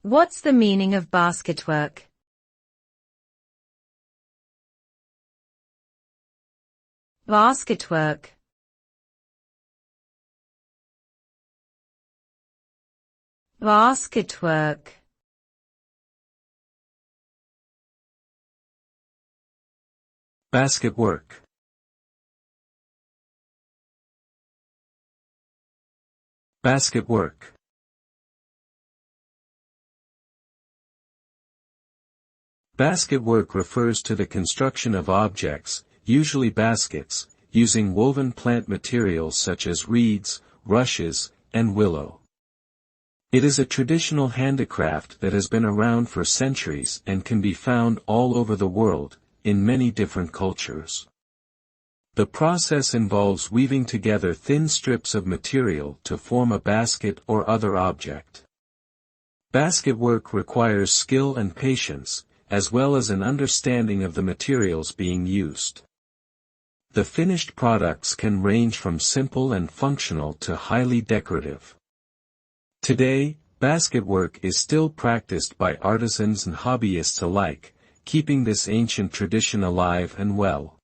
What's the meaning of basketwork? Basketwork. Basketwork. Basketwork. Basketwork. Basketwork refers to the construction of objects, usually baskets, using woven plant materials such as reeds, rushes, and willow. It is a traditional handicraft that has been around for centuries and can be found all over the world, in many different cultures. The process involves weaving together thin strips of material to form a basket or other object. Basketwork requires skill and patience, as well as an understanding of the materials being used. The finished products can range from simple and functional to highly decorative. Today, basketwork is still practiced by artisans and hobbyists alike, keeping this ancient tradition alive and well.